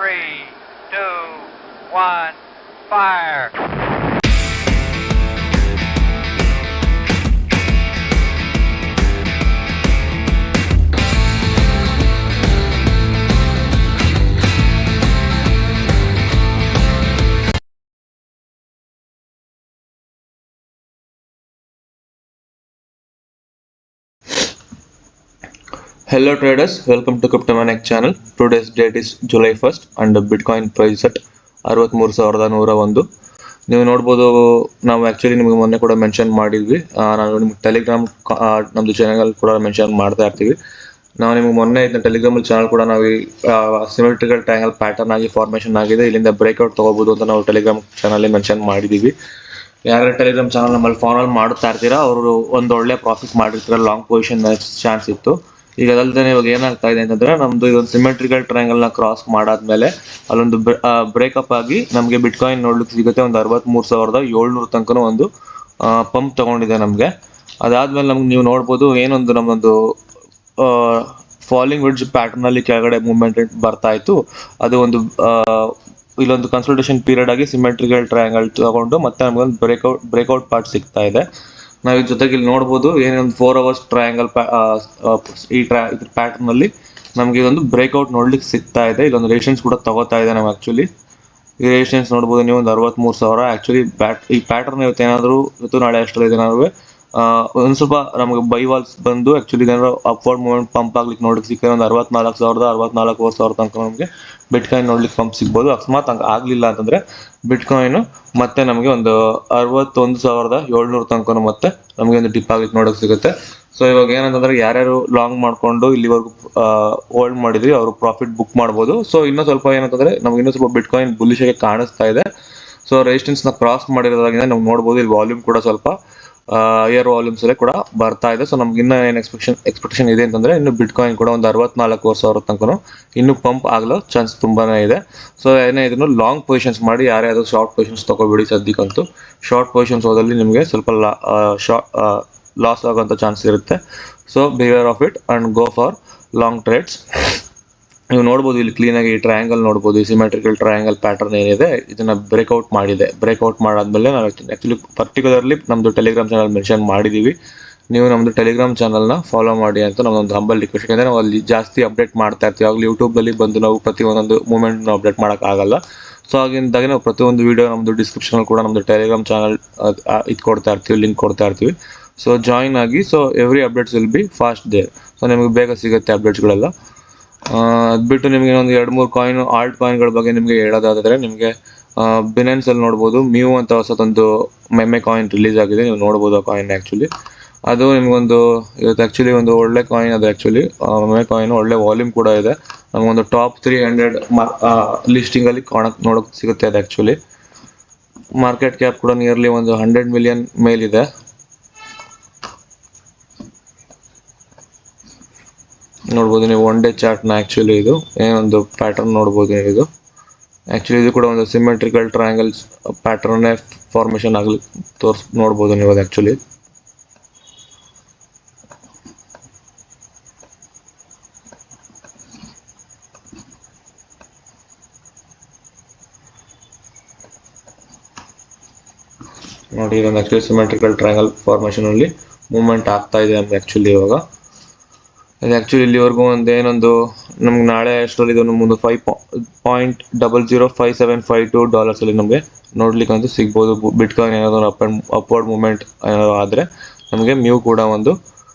3, 2, 1, fire! Hello traders, welcome to Cryptomaniac channel. Today's date is July 1st and Bitcoin price at 63,101. ನೀವು ನೋಡ್ಬೋದು, ನಾವು actually ನಿಮಗೆ ಮೊನ್ನೆ ಕೂಡ ಮೆನ್ಷನ್ ಮಾಡಿದ್ವಿ. ನಾವು ನಿಮ್ಗೆ ಟೆಲಿಗ್ರಾಮ್ ನಮ್ಮದು ಚಾನಲ್ ಕೂಡ ಮೆನ್ಷನ್ ಮಾಡ್ತಾ ಇರ್ತೀವಿ. ನಾವು ನಿಮ್ಗೆ ಮೊನ್ನೆ ಇದನ್ನ ಟೆಲಿಗ್ರಾಮಲ್ಲಿ ಚಾನಲ್ ಕೂಡ ನಾವು ಸಿಮೆಟ್ರಿಕಲ್ ಟ್ರಯಾಂಗಲ್ ಪ್ಯಾಟರ್ನ್ ಆಗಿ ಫಾರ್ಮೇಷನ್ ಆಗಿದೆ, ಇಲ್ಲಿಂದ ಬ್ರೇಕ್ಔಟ್ ತೊಗೋಬೋದು ಅಂತ ನಾವು ಟೆಲಿಗ್ರಾಮ್ ಚಾನಲ್ಲಿ ಮೆನ್ಷನ್ ಮಾಡಿದ್ದೀವಿ. ಯಾರು ಟೆಲಿಗ್ರಾಮ್ ಚಾನಲ್ ನಮ್ಮಲ್ಲಿ ಫಾಲೋ ಮಾಡ್ತಾ ಇರ್ತೀರಾ ಅವರು ಒಂದು ಒಳ್ಳೆ ಪ್ರಾಫಿಟ್ ಮಾಡಿರ್ತೀರ, ಲಾಂಗ್ ಪೊಸಿಷನ್ ಚಾನ್ಸ್ ಇತ್ತು. ಈಗ ಅದಲ್ಲದೆ ಇವಾಗ ಏನಾಗ್ತಾ ಇದೆ ಅಂತಂದ್ರೆ, ನಮ್ದು ಇದೊಂದು ಸಿಮೆಟ್ರಿಕಲ್ ಟ್ರಯಾಂಗಲ್ ನ ಕ್ರಾಸ್ ಮಾಡಾದ್ಮೇಲೆ ಅಲ್ಲೊಂದು ಬ್ರೇಕಪ್ ಆಗಿ ನಮಗೆ ಬಿಟ್ಕಾಯಿನ್ ನೋಡ್ಲಿಕ್ಕೆ ಸಿಗುತ್ತೆ. ಒಂದು 63,700 ತನಕ ಒಂದು ಪಂಪ್ ತಗೊಂಡಿದೆ ನಮಗೆ. ಅದಾದ್ಮೇಲೆ ನಮ್ಗೆ ನೀವು ನೋಡ್ಬೋದು, ಏನೊಂದು ನಮ್ಮೊಂದು ಫಾಲಿಂಗ್ ವೆಡ್ಜ್ ಪ್ಯಾಟರ್ನ್ ಅಲ್ಲಿ ಕೆಳಗಡೆ ಮೂವ್ಮೆಂಟ್ ಬರ್ತಾ ಇತ್ತು. ಅದು ಒಂದು ಇಲ್ಲೊಂದು ಕನ್ಸಲ್ಟೇಷನ್ ಪೀರಿಯಡ್ ಆಗಿ ಸಿಮೆಟ್ರಿಕಲ್ ಟ್ರಯಾಂಗಲ್ ತಗೊಂಡು ಮತ್ತೆ ನಮಗೊಂದು ಬ್ರೇಕ್ಔಟ್ ಪಾರ್ಟ್ ಸಿಗ್ತಾ ಇದೆ. ನಾವು ಇದ್ರ ಜೊತೆಗೆ ಇಲ್ಲಿ ನೋಡ್ಬೋದು, ಏನೊಂದು 4 hours ಟ್ರಯಾಂಗಲ್ ಇದ್ರ ಪ್ಯಾಟರ್ನ್ ಅಲ್ಲಿ ನಮಗೆ ಇದೊಂದು ಬ್ರೇಕ್ಔಟ್ ನೋಡ್ಲಿಕ್ಕೆ ಸಿಗ್ತಾ ಇದೆ. ಇಲ್ಲೊಂದು ರೇಷನ್ಸ್ ಕೂಡ ತಗೋತಾ ಇದೆ ನಾವು. ಆಕ್ಚುಲಿ ಈ ರೇಷನ್ಸ್ ನೋಡ್ಬೋದು ನೀವು, ಒಂದು 63,000. ಆಕ್ಚುಲಿ ಈ ಪ್ಯಾಟರ್ನ್ ಇವತ್ತು ನಾಳೆ ಅಷ್ಟರಲ್ಲಿ ಏನಾದ್ರು ಒಂದು ಸ್ವಲ್ಪ ನಮಗೆ ಬೈ ವಾಲ್ಸ್ ಬಂದು ಆಕ್ಚುಲಿ ಏನಾದ್ರು ಅಪ್ವರ್ಡ್ ಮೂವ್ಮೆಂಟ್ ಪಂಪ್ ಆಗ್ಲಿಕ್ಕೆ ನೋಡ್ಲಿಕ್ಕೆ ಸಿಕ್ಕಿದ್ರೆ ಒಂದು 64,000 64,000 ತನಕ ನಮಗೆ ಬಿಟ್ಕಾಯಿನ್ ನೋಡ್ಲಿಕ್ಕೆ ಪಂಪ್ ಸಿಗ್ಬೋದು. ಅಕಸ್ಮಾತ್ ಹಂಗೆ ಆಗ್ಲಿಲ್ಲ ಅಂತಂದ್ರೆ ಬಿಟ್ಕಾಯಿನ್ ಮತ್ತೆ ನಮಗೆ ಒಂದು 61,700 ತನಕ ಮತ್ತೆ ನಮಗೆ ಒಂದು ಡಿಪ್ ಆಗ್ಲಿಕ್ಕೆ ನೋಡಕ್ ಸಿಗುತ್ತೆ. ಸೊ ಇವಾಗ ಏನಂತಂದ್ರೆ, ಯಾರ್ಯಾರು ಲಾಂಗ್ ಮಾಡ್ಕೊಂಡು ಇಲ್ಲಿವರೆಗೂ ಹೋಲ್ಡ್ ಮಾಡಿದ್ರಿ ಅವರು ಪ್ರಾಫಿಟ್ ಬುಕ್ ಮಾಡ್ಬೋದು. ಸೊ ಇನ್ನೂ ಸ್ವಲ್ಪ ಏನಂತಂದ್ರೆ, ನಮ್ಗೆ ಇನ್ನೂ ಸ್ವಲ್ಪ ಬಿಟ್ಕಾಯಿನ್ ಬುಲಿಶ್ ಆಗಿ ಕಾಣಿಸ್ತಾ ಇದೆ. ಸೊ ರೆಸಿಸ್ಟೆನ್ಸ್ ನ ಕ್ರಾಸ್ ಮಾಡಿರೋದ್ರಿಂದ ನಾವು ನೋಡ್ಬೋದು, ಇಲ್ಲಿ ವಾಲ್ಯೂಮ್ ಕೂಡ ಸ್ವಲ್ಪ ಏರ್ ವಾಲ್ಯೂಮ್ಸ್ ಅಲ್ಲೇ ಕೂಡ ಬರ್ತಾ ಇದೆ. ಸೊ ನಮ್ಗೆ ಇನ್ನೂ ಏನು ಎಕ್ಸ್ಪೆಕ್ಟೇಷನ್ ಇದೆ ಅಂತಂದ್ರೆ, ಇನ್ನು ಬಿಟ್ಕಾಯಿನ್ ಕೂಡ ಒಂದು 64,000 ತನಕ ಇನ್ನು ಪಂಪ್ ಆಗಲು ಚಾನ್ಸ್ ತುಂಬಾನೇ ಇದೆ. ಸೊ ಏನೇ ಇದನ್ನು ಲಾಂಗ್ ಪೊಸಿಷನ್ಸ್ ಮಾಡಿ, ಯಾರ್ಯಾರು ಶಾರ್ಟ್ ಪೊಸಿಷನ್ಸ್ ತಗೋಬೇಡಿ ಸದ್ಯಕ್ಕಂತೂ. ಶಾರ್ಟ್ ಪೊಸಿಷನ್ಸ್ ಹೋದಲ್ಲಿ ನಿಮಗೆ ಸ್ವಲ್ಪ ಲಾಸ್ ಆಗೋಂಥ ಚಾನ್ಸ್ ಇರುತ್ತೆ. So beware of it and go for long trades. ನೀವು ನೋಡ್ಬೋದು, ಇಲ್ಲಿ ಕ್ಲೀನ್ ಆಗಿ ಈ ಟ್ರಯಾಂಗಲ್ ನೋಡ್ಬೋದು, ಈ ಸಿಮೆಟ್ರಿಕಲ್ ಟ್ರಯಾಂಗಲ್ ಪ್ಯಾಟರ್ನ್ ಏನಿದೆ ಇದನ್ನ ಬ್ರೇಕ್ಔಟ್ ಮಾಡಿದೆ. ಬ್ರೇಕ್ಔಟ್ ಮಾಡಾದ್ಮೇಲೆ ನಾವು ಆಕ್ಚುಲಿ ಪರ್ಟಿಕ್ಯುಲರ್ಲಿ ನಮ್ದು ಟೆಲಿಗ್ರಾಮ್ ಚಾನಲ್ ಮೆನ್ಷನ್ ಮಾಡಿದೀವಿ. ನೀವು ನಮ್ದು ಟೆಲಿಗ್ರಾಮ್ ಚಾನಲ್ನ ಫಾಲೋ ಮಾಡಿ ಅಂತ ನಮ್ಮೊಂದು ಹಂಬಲ್ ರಿಕ್ವೆಸ್ಟ್. ಯಾಕಂದ್ರೆ ನಾವು ಅಲ್ಲಿ ಜಾಸ್ತಿ ಅಪ್ಡೇಟ್ ಮಾಡ್ತಾ ಇರ್ತೀವಿ. ಆಗಲಿ ಯೂಟ್ಯೂಬಲ್ಲಿ ಬಂದು ನಾವು ಪ್ರತಿಯೊಂದೊಂದು ಮೂಮೆಂಟ್ ಅಪ್ಡೇಟ್ ಮಾಡೋಕ್ಕಾಗಲ್ಲ. ಸೊ ಹಾಗಿಂದಾಗಿ ನಾವು ಪ್ರತಿಯೊಂದು ವಿಡಿಯೋ ನಮ್ಮದು ಡಿಸ್ಕ್ರಿಪ್ಷನ್ ಕೂಡ ನಮ್ಮದು ಟೆಲಿಗ್ರಾಮ್ ಚಾನಲ್ ಇದು ಕೊಡ್ತಾ ಇರ್ತೀವಿ, ಲಿಂಕ್ ಕೊಡ್ತಾ ಇರ್ತೀವಿ. ಸೊ ಜಾಯಿನ್ ಆಗಿ. So every updates will be fast there. So ನಿಮಗೆ ಬೇಗ ಸಿಗುತ್ತೆ ಅಪ್ಡೇಟ್ಸ್ಗಳೆಲ್ಲ. ಅದು ಬಿಟ್ಟು ನಿಮಗೆ ಒಂದು 2-3 ಆಲ್ಟ್ ಕಾಯಿನ್ಗಳ ಬಗ್ಗೆ ನಿಮಗೆ ಹೇಳೋದಾದ್ರೆ, ನಿಮಗೆ ಬಿನೆನ್ಸ್ ಅಲ್ಲಿ ನೋಡ್ಬೋದು, ಮ್ಯೂ ಅಂತ ಹೊಸದೊಂದು ಮೆಮ್ಮೆ ಕಾಯಿನ್ ರಿಲೀಸ್ ಆಗಿದೆ. ನೀವು ನೋಡ್ಬೋದು ಆ ಕಾಯಿನ್. ಆ್ಯಕ್ಚುಲಿ ಅದು ನಿಮಗೊಂದು ಇವತ್ತು ಆ್ಯಕ್ಚುಲಿ ಒಂದು ಒಳ್ಳೆ ಕಾಯಿನ್. ಅದು ಆ್ಯಕ್ಚುಲಿ ಮೆಮ್ಮೆ ಕಾಯಿನ್ ಒಳ್ಳೆ ವಾಲ್ಯೂಮ್ ಕೂಡ ಇದೆ. ನಮಗೊಂದು ಟಾಪ್ 300 ಲಿಸ್ಟಿಂಗ್ ಅಲ್ಲಿ ನೋಡಕ್ ಸಿಗುತ್ತೆ. ಅದು ಆ್ಯಕ್ಚುಲಿ ಮಾರ್ಕೆಟ್ ಕ್ಯಾಪ್ ಕೂಡ ನಿಯರ್ಲಿ ಒಂದು 100 million ಮೇಲಿದೆ. ನೋಡ್ಬೋದು ನೀವು ಒನ್ ಡೇ ಚಾರ್ಟ್ನ. ಆ್ಯಕ್ಚುಲಿ ಇದು ಏನೊಂದು ಪ್ಯಾಟರ್ನ್ ನೋಡ್ಬೋದು. ಇದು ಆ್ಯಕ್ಚುಲಿ ಇದು ಕೂಡ ಒಂದು ಸಿಮೆಟ್ರಿಕಲ್ ಟ್ರಯಾಂಗಲ್ಸ್ ಪ್ಯಾಟರ್ನ್ ಫಾರ್ಮೇಷನ್ ಆಗಲಿ ನೋಡ್ಬೋದು ನೀವು. ಅದು ಆ್ಯಕ್ಚುಲಿ ನೋಡಿ, ಇದೊಂದು ಆ್ಯಕ್ಚುಲಿ ಸಿಮೆಟ್ರಿಕಲ್ ಟ್ರಯಾಂಗಲ್ ಫಾರ್ಮೇಷನ್ ಅಲ್ಲಿ ಮೂವ್ಮೆಂಟ್ ಆಗ್ತಾ ಇದೆ ನಮ್ಗೆ. ಆ್ಯಕ್ಚುಲಿ ಇವಾಗ ಇದು ಆ್ಯಕ್ಚುಲಿ ಇಲ್ಲಿವರೆಗೂ ಏನೊಂದು ನಮ್ಗೆ ನಾಳೆ ಅಷ್ಟರಲ್ಲಿ ಇದೊಂದು ಮುಂದೆ $5.005752 ಅಲ್ಲಿ ನಮಗೆ ನೋಡ್ಲಿಕ್ಕೆ ಅಂತೂ ಸಿಗ್ಬೋದು. ಬಿಟ್ಕಾಯಿನ್ ಏನಾದ್ರು ಅಪ್ವರ್ಡ್ ಮೂವ್ಮೆಂಟ್ ಏನಾದ್ರು ಆದರೆ ನಮಗೆ ಮ್ಯೂ ಕೂಡ ಒಂದು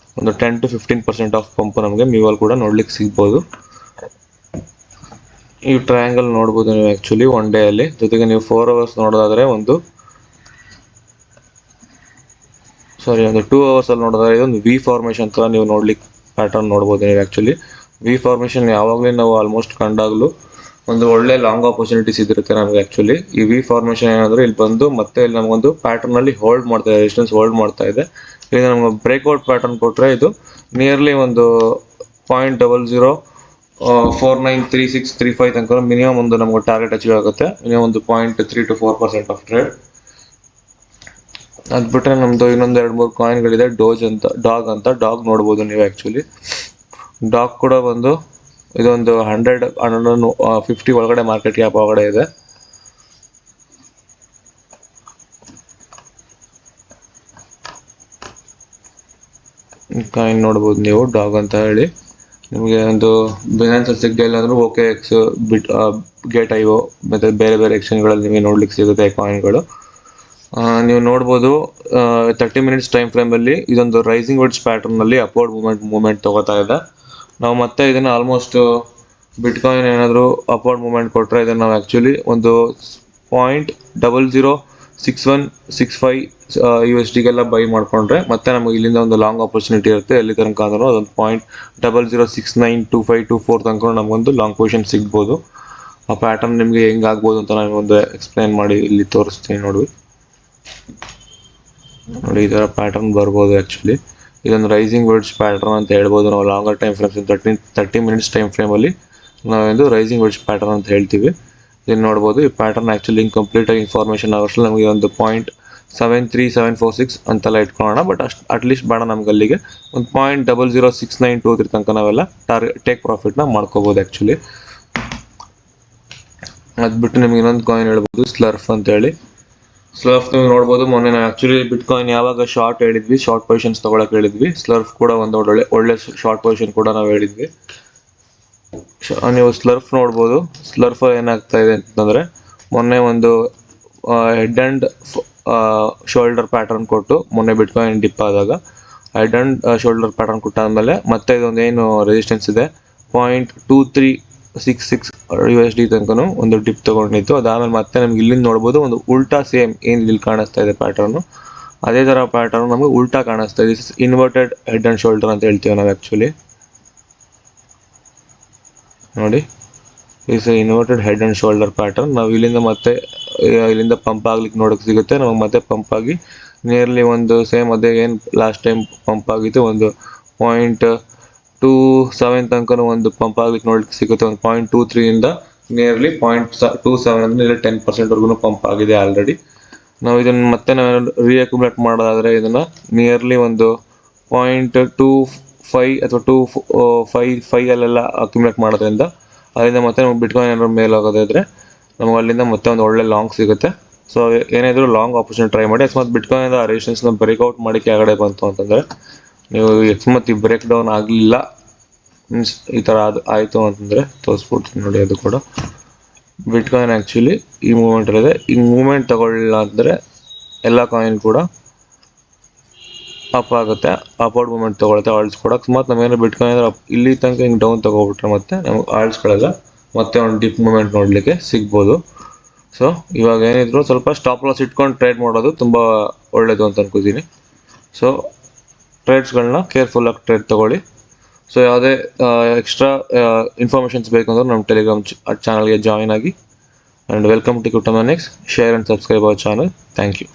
10 to 15% ಆಫ್ ಪಂಪ್ ನಮಗೆ ಮ್ಯೂ ಅಲ್ಲಿ ಕೂಡ ನೋಡ್ಲಿಕ್ಕೆ ಸಿಗ್ಬೋದು. ಈ ಟ್ರಯಾಂಗಲ್ ನೋಡ್ಬೋದು ನೀವು ಆ್ಯಕ್ಚುಲಿ ಒನ್ ಡೇ ಅಲ್ಲಿ. ಜೊತೆಗೆ ನೀವು 4 hours ನೋಡೋದಾದ್ರೆ ಒಂದು 2 hours ಅಲ್ಲಿ ನೋಡೋದಾದ್ರೆ ಇದೊಂದು ವಿ ಫಾರ್ಮೇಷನ್ ತರ ನೀವು ನೋಡ್ಲಿಕ್ಕೆ ಪ್ಯಾಟರ್ನ್ ನೋಡ್ಬೋದು ನೀವು. ಆ್ಯಕ್ಚುಲಿ ವಿ ಫಾರ್ಮೇಷನ್ ಯಾವಾಗಲೂ ನಾವು ಆಲ್ಮೋಸ್ಟ್ ಕಂಡಾಗಲೂ ಒಂದು ಒಳ್ಳೆ ಲಾಂಗ್ ಆಪರ್ಚುನಿಟೀಸ್ ಇದಿರುತ್ತೆ ನಮಗೆ. ಆ್ಯಕ್ಚುಲಿ ಈ ವಿ ಫಾರ್ಮೇಷನ್ ಏನಾದರೂ ಇಲ್ಲಿ ಬಂದು ಮತ್ತೆ ಇಲ್ಲಿ ನಮಗೊಂದು ಪ್ಯಾಟರ್ನ್ ಅಲ್ಲಿ ಹೋಲ್ಡ್ ಮಾಡ್ತಾ ಇದೆ, ರೆಸಿಸ್ಟೆನ್ಸ್ ಹೋಲ್ಡ್ ಮಾಡ್ತಾ ಇದೆ. ಈಗ ನಮ್ಗೆ ಬ್ರೇಕ್ಔಟ್ ಪ್ಯಾಟರ್ನ್ ಕೊಟ್ಟರೆ ಇದು ನಿಯರ್ಲಿ ಒಂದು $0.00493635 ತನಕ ಮಿನಿಮಮ್ ಒಂದು ನಮ್ಗೆ ಟಾರ್ಗೆಟ್ ಅಚೀವ್ ಆಗುತ್ತೆ. ಮಿನಿಮಮ್ ಒಂದು 0.3 to 4% ಆಫ್ ಟ್ರೇಡ್. ಅದು ಬಿಟ್ಟರೆ ನಮ್ಮದು ಇನ್ನೊಂದು 2-3 ಕಾಯಿನ್ಗಳಿದೆ. ಡಾಗ್ ಅಂತ ನೋಡ್ಬೋದು ನೀವು. ಆ್ಯಕ್ಚುಲಿ ಡಾಗ್ ಕೂಡ ಬಂದು ಇದೊಂದು 150 ಒಳಗಡೆ ಮಾರ್ಕೆಟ್ ಕ್ಯಾಪ್ ಒಳಗಡೆ ಇದೆ. ಕಾಯಿನ್ ನೋಡ್ಬೋದು ನೀವು, ಡಾಗ್ ಅಂತ ಹೇಳಿ. ನಿಮಗೆ ಒಂದು ಬಿನಾನ್ಸ್ ಸಿಗಲಿಲ್ಲ ಅಂದ್ರೂ OKX, Gate.io ಮತ್ತು ಬೇರೆ ಬೇರೆ ಎಕ್ಸ್ಚೇಂಜ್ಗಳಲ್ಲಿ ನಿಮಗೆ ನೋಡ್ಲಿಕ್ಕೆ ಸಿಗುತ್ತೆ ಕಾಯಿನ್ಗಳು. ನೀವು ನೋಡ್ಬೋದು 30 ಮಿನಿಟ್ಸ್ ಟೈಮ್ ಫ್ರೇಮಲ್ಲಿ ಇದೊಂದು ರೈಸಿಂಗ್ ವೆಡ್ಜ್ ಪ್ಯಾಟರ್ನಲ್ಲಿ ಅಪ್ವರ್ಡ್ ಮೂವ್ಮೆಂಟ್ ತಗೋತಾ ಇದೆ. ನಾವು ಮತ್ತೆ ಇದನ್ನು ಆಲ್ಮೋಸ್ಟ್ ಬಿಟ್ಕಾಯಿನ್ ಏನಾದರೂ ಅಪ್ವರ್ಡ್ ಮೂವ್ಮೆಂಟ್ ಕೊಟ್ಟರೆ ಇದನ್ನು ನಾವು ಆ್ಯಕ್ಚುಲಿ ಒಂದು 0.006165 USDಗೆಲ್ಲ ಬೈ ಮಾಡಿಕೊಂಡ್ರೆ ಮತ್ತೆ ನಮಗೆ ಇಲ್ಲಿಂದ ಒಂದು ಲಾಂಗ್ ಆಪರ್ಚುನಿಟಿ ಇರುತ್ತೆ. ಎಲ್ಲಿ ತನಕ ಅಂದ್ರೂ ಅದೊಂದು 0.00692524 ತನಕ ನಮಗೊಂದು ಲಾಂಗ್ ಪೊಸಿಷನ್ ಸಿಗ್ಬೋದು. ಆ ಪ್ಯಾಟರ್ನ್ ನಿಮಗೆ ಹೆಂಗೆ ಆಗ್ಬೋದು ಅಂತ ನಾನು ಒಂದು ಎಕ್ಸ್ಪ್ಲೈನ್ ಮಾಡಿ ಇಲ್ಲಿ ತೋರಿಸ್ತೀನಿ ನೋಡಿ. ಈ ಥರ ಪ್ಯಾಟರ್ನ್ ಬರ್ಬೋದು. ಆ್ಯಕ್ಚುಲಿ ಇದೊಂದು ರೈಸಿಂಗ್ ವೆಡ್ಜ್ ಪ್ಯಾಟರ್ನ್ ಅಂತ ಹೇಳ್ಬೋದು ನಾವು. Longer time frames 30 minutes time ಫ್ರೇಮಲ್ಲಿ ನಾವೊಂದು ರೈಸಿಂಗ್ ವೆಡ್ಜ್ ಪ್ಯಾಟರ್ನ್ ಅಂತ ಹೇಳ್ತೀವಿ. ಇಲ್ಲಿ ನೋಡ್ಬೋದು ಈ ಪ್ಯಾಟರ್ನ್ ಆ್ಯಕ್ಚುಲಿ ಕಂಪ್ಲೀಟಾಗಿ ಇನ್ಫಾರ್ಮೇಷನ್ ಆಗೋಷ್ಟು ನಮಗೆ ಒಂದು 0.73746 ಅಂತೆಲ್ಲ ಇಟ್ಕೊಳ್ಳೋಣ. ಬಟ್ ಅಟ್ಲೀಸ್ಟ್ ಬೇಡ, ನಮ್ಗೆ ಅಲ್ಲಿಗೆ ಒಂದು 0.006923 ತನಕ ನಾವೆಲ್ಲ ಟೇಕ್ ಪ್ರಾಫಿಟ್ನ ಮಾಡ್ಕೋಬೋದು. ಆ್ಯಕ್ಚುಲಿ ಅದು ಬಿಟ್ಟು ನಿಮ್ಗೆ ಇನ್ನೊಂದು ಕಾಯಿನ್ ಹೇಳ್ಬೋದು, ಸ್ಲರ್ಫ್ ಅಂತೇಳಿ. ಸ್ಲರ್ಫ್ ನೀವು ನೋಡ್ಬೋದು, ಮೊನ್ನೆ ನಾವು ಆ್ಯಕ್ಚುಲಿ ಬಿಟ್ಕಾಯಿನ್ ಯಾವಾಗ ಶಾರ್ಟ್ ಹೇಳಿದ್ವಿ, ಶಾರ್ಟ್ ಪೊಸಿಷನ್ಸ್ ತೊಗೊಳಕ್ಕೆ ಹೇಳಿದ್ವಿ, ಸ್ಲರ್ಫ್ ಕೂಡ ಒಂದು ಒಳ್ಳೆ ಶಾರ್ಟ್ ಪೊಸಿಷನ್ ಕೂಡ ನಾವು ಹೇಳಿದ್ವಿ. ನೀವು ಸ್ಲರ್ಫ್ ನೋಡ್ಬೋದು. ಸ್ಲರ್ಫ್ ಏನಾಗ್ತಾ ಇದೆ ಅಂತಂದರೆ, ಮೊನ್ನೆ ಒಂದು ಹೆಡ್ ಆ್ಯಂಡ್ ಶೋಲ್ಡರ್ ಪ್ಯಾಟರ್ನ್ ಕೊಟ್ಟು ಮೊನ್ನೆ ಬಿಟ್ಕಾಯಿನ್ ಡಿಪ್ ಆದಾಗ ಹೆಡ್ ಆ್ಯಂಡ್ ಶೋಲ್ಡರ್ ಪ್ಯಾಟರ್ನ್ ಕೊಟ್ಟಾದ್ಮೇಲೆ ಮತ್ತೆ ಇದೊಂದು ಏನು ರೆಸಿಸ್ಟೆನ್ಸ್ ಇದೆ 0.2366 USD ತನಕನೂ ಒಂದು ಡಿಪ್ ತೊಗೊಂಡಿತ್ತು. ಅದಾದಮೇಲೆ ಮತ್ತೆ ನಮ್ಗೆ ಇಲ್ಲಿಂದ ನೋಡ್ಬೋದು ಒಂದು ಉಲ್ಟಾ ಸೇಮ್ ಏನು ಇಲ್ಲಿ ಕಾಣಿಸ್ತಾ ಇದೆ ಪ್ಯಾಟರ್ನು, ಅದೇ ಥರ ಪ್ಯಾಟರ್ನ್ ನಮಗೆ ಉಲ್ಟಾ ಕಾಣಿಸ್ತಾ ಇದೆ. ಇನ್ವರ್ಟೆಡ್ ಹೆಡ್ ಆ್ಯಂಡ್ ಶೋಲ್ಡರ್ ಅಂತ ಹೇಳ್ತೀವಿ ನಾವು. ಆ್ಯಕ್ಚುಲಿ ನೋಡಿ, is inverted head and shoulder pattern. ನಾವು ಇಲ್ಲಿಂದ ಪಂಪ್ ಆಗ್ಲಿಕ್ಕೆ ನೋಡೋಕೆ ಸಿಗುತ್ತೆ. ನಮಗೆ ಮತ್ತೆ ಪಂಪ್ ಆಗಿ ನಿಯರ್ಲಿ ಒಂದು ಸೇಮ್ ಅದೇ ಏನು ಲಾಸ್ಟ್ ಟೈಮ್ ಪಂಪ್ ಆಗಿತ್ತು, ಒಂದು 0.27 ತನಕ ಒಂದು ಪಂಪ್ ಆಗ್ಲಿಕ್ಕೆ ನೋಡ್ಲಿಕ್ಕೆ ಸಿಗುತ್ತೆ. ಒಂದು 0.23 ನಿಯರ್ಲಿ 0.27 ಅಂದರೆ 10% ಪಂಪ್ ಆಗಿದೆ ಆಲ್ರೆಡಿ. ನಾವು ಇದನ್ನು ಮತ್ತೆ ನಾವು ರೀಅಕ್ಯುಮುಲೇಟ್ ಮಾಡೋದಾದರೆ ಇದನ್ನು ನಿಯರ್ಲಿ ಒಂದು 0.25 ಅಥವಾ 255 ಅಲ್ಲೆಲ್ಲ ಅಕ್ಯುಮುಲೇಟ್ ಮಾಡೋದ್ರಿಂದ ಅಲ್ಲಿಂದ ಮತ್ತೆ ನಮ್ಗೆ ಬಿಟ್ಕಾಯಿನ್ ಏನಾದ್ರು ಮೇಲೆ ಹೋಗೋದಿದ್ರೆ ನಮಗೆ ಅಲ್ಲಿಂದ ಮತ್ತೆ ಒಂದು ಒಳ್ಳೆ ಲಾಂಗ್ ಸಿಗುತ್ತೆ. ಸೊ ಏನಾದರೂ ಲಾಂಗ್ ಆಪರ್ಚುನಿಟಿ ಟ್ರೈ ಮಾಡಿ. ಅಕಸ್ಮಾತ್ ಬಿಟ್ಕಾಯಿನ್ ರೆಸಿಸ್ಟೆನ್ಸ್ನ ಬ್ರೇಕ್ಔಟ್ ಮಾಡಿ ಕೆಳಗಡೆ ಬಂತು ಅಂತಂದರೆ, ನೀವು ಅಕಸ್ಮಾತ್ ಈ ಬ್ರೇಕ್ ಡೌನ್ ಆಗಲಿಲ್ಲ ಮೀನ್ಸ್ ಈ ಥರ ಆಯಿತು ಅಂತಂದರೆ ತೋರಿಸ್ಬಿಡ್ತೀನಿ ನೋಡಿ. ಅದು ಕೂಡ ಬಿಟ್ಕಾಯಿನ್ ಆ್ಯಕ್ಚುಲಿ ಈ ಮೂಮೆಂಟಲ್ಲಿದೆ. ಈ ಮೂಮೆಂಟ್ ತಗೊಳ್ಳಿಲ್ಲ ಅಂದರೆ ಎಲ್ಲ ಕಾಯಿನ್ ಕೂಡ ಅಪ್ ಆಗುತ್ತೆ, ಅಪ್ವರ್ಡ್ ಮೂಮೆಂಟ್ ತೊಗೊಳುತ್ತೆ. ಆಲ್ಸ್ ಕೂಡ ಅಕಸ್ಮಾತ್ ನಾವೇನಾದ್ರು ಬಿಟ್ಕಾಯಿನ್ ಇಲ್ಲಿ ತನಕ ಹಿಂಗೆ ಡೌನ್ ತೊಗೊಬಿಟ್ರೆ ಮತ್ತೆ ನಮಗೆ ಆಲ್ಸ್ಗಳೆಲ್ಲ ಮತ್ತೆ ಒಂದು ಡಿಪ್ ಮೂಮೆಂಟ್ ನೋಡಲಿಕ್ಕೆ ಸಿಗ್ಬೋದು. ಸೊ ಇವಾಗ ಏನಿದ್ರು ಸ್ವಲ್ಪ ಸ್ಟಾಪ್ ಲಾಸ್ ಇಟ್ಕೊಂಡು ಟ್ರೇಡ್ ಮಾಡೋದು ತುಂಬ ಒಳ್ಳೆಯದು ಅಂತ ಅನ್ಕೋತೀನಿ. ಸೊ ಟ್ರೇಡ್ಸ್ಗಳನ್ನ ಕೇರ್ಫುಲ್ಲಾಗಿ ಟ್ರೇಡ್ ತೊಗೊಳ್ಳಿ. ಸೊ ಯಾವುದೇ ಎಕ್ಸ್ಟ್ರಾ ಇನ್ಫಾರ್ಮೇಷನ್ಸ್ ಬೇಕಂದ್ರೆ ನಮ್ಮ ಟೆಲಿಗ್ರಾಮ್ ಚಾನಲ್ಗೆ ಜಾಯಿನ್ ಆಗಿ. And welcome to Cryptomenics. Share and subscribe our channel. Thank you.